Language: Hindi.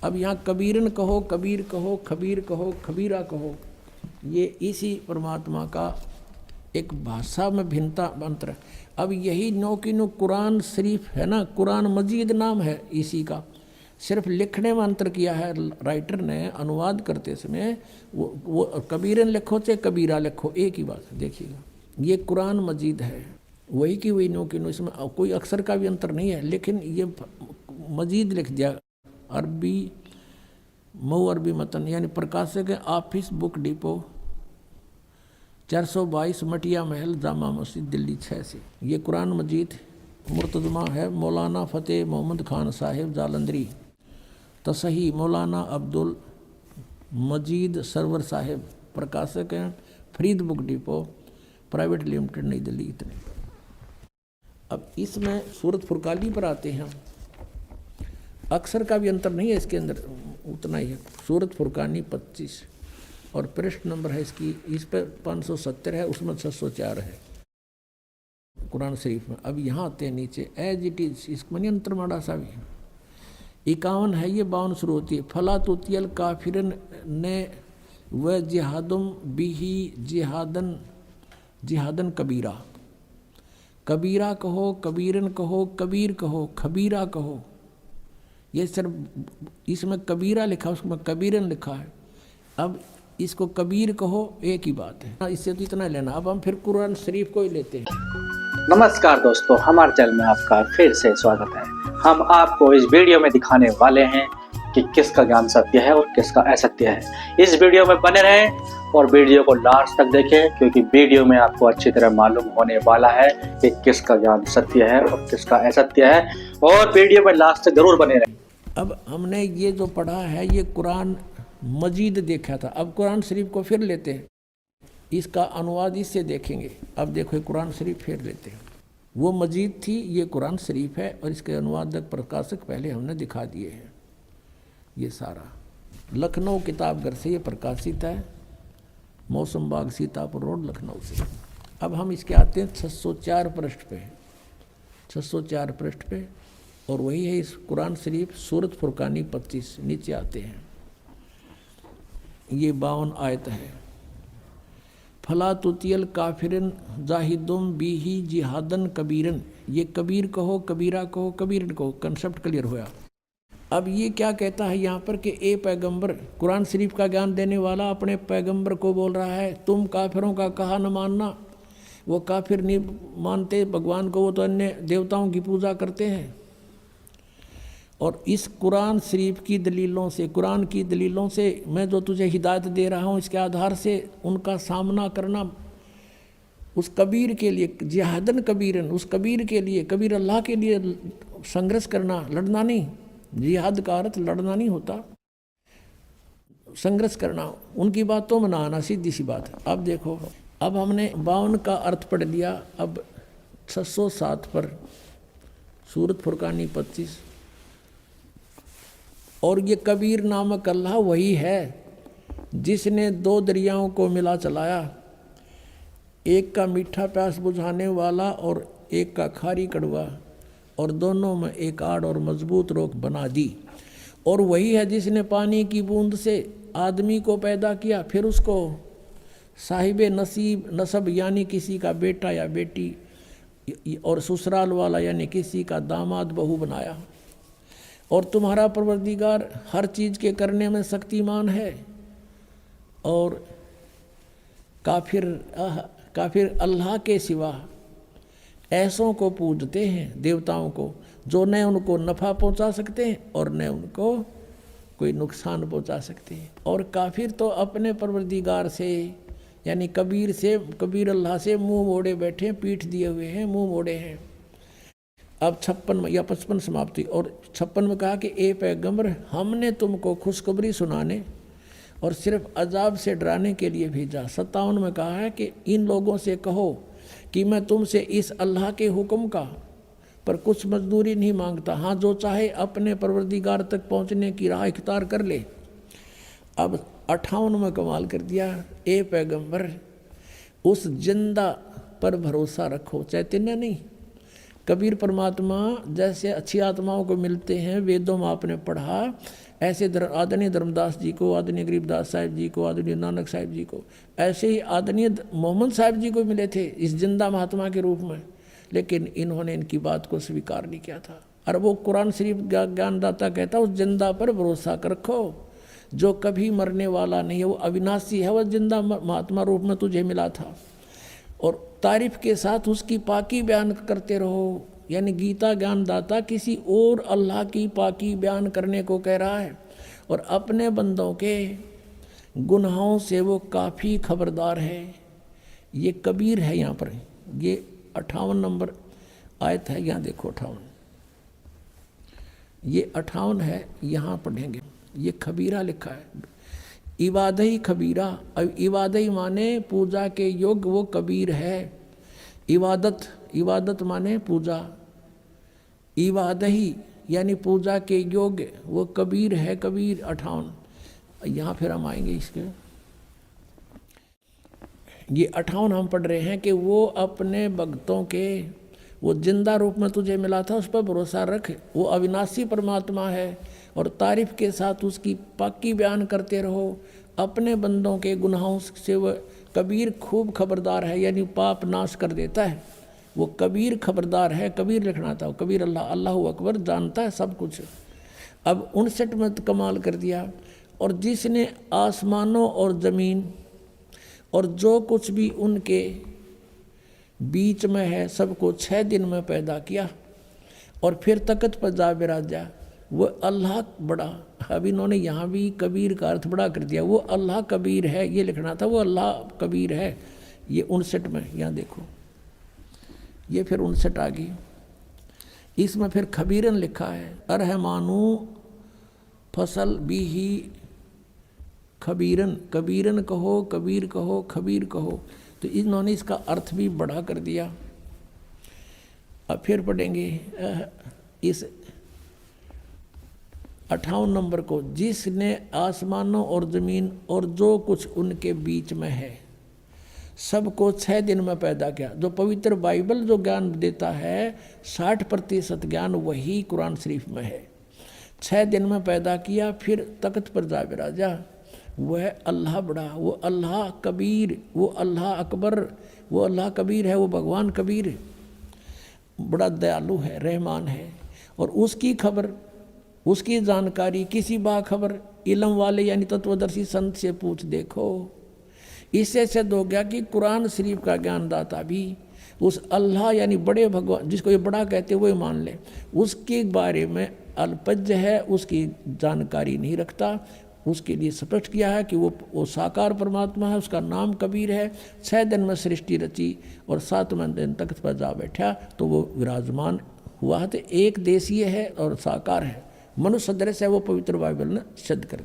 अब यहाँ कबीरन कहो, कबीर कहो, खबीर कहो, खबीरा कहो, ये इसी परमात्मा का एक भाषा में भिन्नता मंत्र है। अब यही नो की नो कुरान शरीफ है ना, कुरान मजीद नाम है इसी का, सिर्फ लिखने में अंतर किया है राइटर ने, अनुवाद करते समय वो कबीरन लिखो चाहे कबीरा लिखो एक ही बात है। देखिएगा ये कुरान मजीद है, वही की वही नो की नो, इसमें कोई अक्षर का भी अंतर नहीं है, लेकिन ये मजीद लिख दिया। अरबी मऊ अरबी मतन यानी प्रकाशक है ऑफिस बुक डिपो 422 मटिया महल जामा मस्जिद दिल्ली 6 से। ये कुरान मजीद मुर्तजमा है मौलाना फ़तेह मोहम्मद खान साहिब जालंधरी, तसही मौलाना अब्दुल मजीद सरवर साहिब, प्रकाशक हैं Farid book depot private limited नई दिल्ली। इतने अब इसमें सूरत फुरकानी पर आते हैं, अक्षर का भी अंतर नहीं है इसके अंदर, उतना ही है। सूरत फुरकानी 25 और पृष्ठ नंबर है इसकी, इस पर 570 है, उसमें 604 है कुरान शरीफ में। अब यहाँ आते हैं नीचे एज इट इज, इसमें अंतर माड़ा सा भी 51 है, ये 52 शुरू होती है। फला तुतियल काफिरन ने व जिहादुम बिही जिहादन जिहादन कबीरा, कबीरा कहो, कबीरन कहो, कबीर कहो, खबीरा कहो। ये सिर्फ इसमें कबीरा लिखा है, उसमें कबीरन लिखा है। अब इसको कबीर कहो एक ही बात है, इससे तो इतना लेना। अब हम फिर कुरान शरीफ को ही लेते हैं। नमस्कार दोस्तों, हमारे चैनल में आपका फिर से स्वागत है। हम आपको इस वीडियो में दिखाने वाले हैं कि किसका ज्ञान सत्य है और किसका असत्य है। इस वीडियो में बने रहें और वीडियो को लास्ट तक देखें, क्योंकि वीडियो में आपको अच्छी तरह मालूम होने वाला है कि किसका ज्ञान सत्य है और किसका असत्य है, और वीडियो में लास्ट तक जरूर बने रहें। अब हमने ये जो पढ़ा है ये कुरान मजीद देखा था, अब कुरान शरीफ को फिर लेते हैं, इसका अनुवाद इससे देखेंगे। अब देखो कुरान शरीफ फिर लेते हैं, वो मजीद थी, ये कुरान शरीफ है, और इसके अनुवादक प्रकाशक पहले हमने दिखा दिए हैं। ये सारा लखनऊ किताबघर से ये प्रकाशित है, मौसम बाग सीतापुर रोड लखनऊ से। अब हम इसके आते हैं 604 पृष्ठ पे, 604 पृष्ठ पे, और वही है इस कुरान शरीफ सूरत फुरकानी 25। नीचे आते हैं, ये 52 आयत है। फला तुतियल काफिरन जाहिदुम बिही जिहादन कबीरन, ये कबीर कहो, कबीरा कहो, कबीरन कहो, कंसेप्ट क्लियर हुआ। अब ये क्या कहता है यहाँ पर कि ए पैगंबर, कुरान शरीफ का ज्ञान देने वाला अपने पैगंबर को बोल रहा है तुम काफिरों का कहा न मानना। वो काफिर नहीं मानते भगवान को, वो तो अन्य देवताओं की पूजा करते हैं। और इस कुरान शरीफ की दलीलों से, कुरान की दलीलों से मैं जो तुझे हिदायत दे रहा हूँ, इसके आधार से उनका सामना करना उस कबीर के लिए, जिहादन कबीरन, उस कबीर के लिए, कबीर अल्लाह के लिए संघर्ष करना, लड़ना नहीं। जिहाद का अर्थ लड़ना नहीं होता, संघर्ष करना, उनकी बातों में ना आना, सीधी सी बात है। अब देखो, अब हमने 52 का अर्थ पढ़ लिया, अब 607 पर सूरत फुरकानी 25। और ये कबीर नामक अल्लाह वही है जिसने 2 दरियाओं को मिला चलाया, एक का मीठा प्यास बुझाने वाला और एक का खारी कड़वा, और दोनों में एक आड़ और मजबूत रोक बना दी। और वही है जिसने पानी की बूंद से आदमी को पैदा किया, फिर उसको साहिबे नसीब नसब यानी किसी का बेटा या बेटी, और ससुराल वाला यानी किसी का दामाद बहू बनाया। और तुम्हारा परवरदिगार हर चीज़ के करने में शक्तिमान है। और काफिर अल्लाह के सिवा ऐसों को पूजते हैं, देवताओं को, जो न उनको नफ़ा पहुंचा सकते हैं और न उनको कोई नुकसान पहुंचा सकते हैं। और काफिर तो अपने परवरदिगार से यानी कबीर से, कबीर अल्लाह से मुंह मोड़े बैठे, पीठ दिए हुए हैं, मुंह मोड़े हैं। अब 56 या 55 समाप्ति। और 56 में कहा कि ए पैगंबर, हमने तुमको खुशखबरी सुनाने और सिर्फ अजाब से डराने के लिए भेजा। 57 में कहा है कि इन लोगों से कहो कि मैं तुमसे इस अल्लाह के हुक्म का पर कुछ मजदूरी नहीं मांगता, हाँ जो चाहे अपने परवरदिगार तक पहुँचने की राह इख्तियार कर ले। अब 58 में कमाल कर दिया, ए पैगंबर उस जिंदा पर भरोसा रखो, चैतन्य नहीं, कबीर परमात्मा जैसे अच्छी आत्माओं को मिलते हैं, वेदों में आपने पढ़ा, ऐसे आदरणीय धर्मदास जी को, आदरणीय गरीबदास साहिब जी को, आदरणीय नानक साहिब जी को, ऐसे ही आदरणीय मोहम्मद साहिब जी को मिले थे इस जिंदा महात्मा के रूप में, लेकिन इन्होंने इनकी बात को स्वीकार नहीं किया था। और वो कुरान शरीफ ज्ञानदाता कहता है उस जिंदा पर भरोसा रखो जो कभी मरने वाला नहीं है, वो अविनाशी है, वह जिंदा महात्मा रूप में तुझे मिला था। और तारीफ के साथ उसकी पाकी बयान करते रहो, यानी गीता ज्ञानदाता किसी और अल्लाह की पाकी बयान करने को कह रहा है, और अपने बंदों के गुनाहों से वो काफ़ी खबरदार है। ये कबीर है यहाँ पर, ये 58 नंबर आयत है, यहाँ देखो 58, ये 58 है, यहाँ पढ़ेंगे। ये खबीरा लिखा है, इबादही खबीरा। अब इबादही माने पूजा के योग्य वो कबीर है। इबादत, इबादत माने पूजा, इबादही यानी पूजा के योग्य वो कबीर है। कबीर 58, यहाँ फिर हम आएंगे इसके। ये 58 हम पढ़ रहे हैं कि वो अपने भक्तों के, वो जिंदा रूप में तुझे मिला था, उस पर भरोसा रख, वो अविनाशी परमात्मा है, और तारीफ के साथ उसकी पाकी बयान करते रहो। अपने बंदों के गुनाहों से वह कबीर खूब खबरदार है, यानी पाप नाश कर देता है। वो कबीर खबरदार है, कबीर लिखना था, कबीर अल्लाह, अल्लाह अकबर, जानता है सब कुछ। अब 59 में कमाल कर दिया, और जिसने आसमानों और ज़मीन और जो कुछ भी उनके बीच में है सबको 6 दिन में पैदा किया, और फिर तख्त पर जा बिराजा, वो अल्लाह बड़ा। अब इन्होंने यहाँ भी कबीर का अर्थ बड़ा कर दिया, वो अल्लाह कबीर है, ये लिखना था, वो अल्लाह कबीर है। ये 59 में, यहाँ देखो, ये फिर 59 आ गई। इसमें फिर खबीरन लिखा है, अरहमानू फसल भी ही खबीरन, कबीरन कहो, कबीर कहो, खबीर कहो। तो इन्होंने इसका अर्थ भी बड़ा कर दिया। अब फिर पढ़ेंगे इस 58 नंबर को, जिसने आसमानों और ज़मीन और जो कुछ उनके बीच में है सबको 6 दिन में पैदा किया। जो पवित्र बाइबल जो ज्ञान देता है 60% ज्ञान वही कुरान शरीफ में है। 6 दिन में पैदा किया, फिर तख्त पर जा बिराजा, वह अल्लाह बड़ा, वो अल्लाह कबीर, वो अल्लाह अकबर, वो अल्लाह कबीर है, वो भगवान कबीर है, बड़ा दयालु है, रहमान है। और उसकी खबर, उसकी जानकारी किसी बाखबर इल्म वाले यानी तत्वदर्शी संत से पूछ देखो। इससे सिद्ध हो गया कि कुरान शरीफ का ज्ञानदाता भी उस अल्लाह यानी बड़े भगवान, जिसको ये बड़ा कहते वो मान ले, उसके बारे में अल्पज्य है, उसकी जानकारी नहीं रखता। उसके लिए स्पष्ट किया है कि वो साकार परमात्मा है, उसका नाम कबीर है। 6 दिन में सृष्टि रची और 7वें दिन तख्त पर जा बैठा, तो वो विराजमान हुआ है। तो एक देशीय है और साकार है, मनुष्य सदृश है, वो पवित्र बाइबल ने सिद्ध कर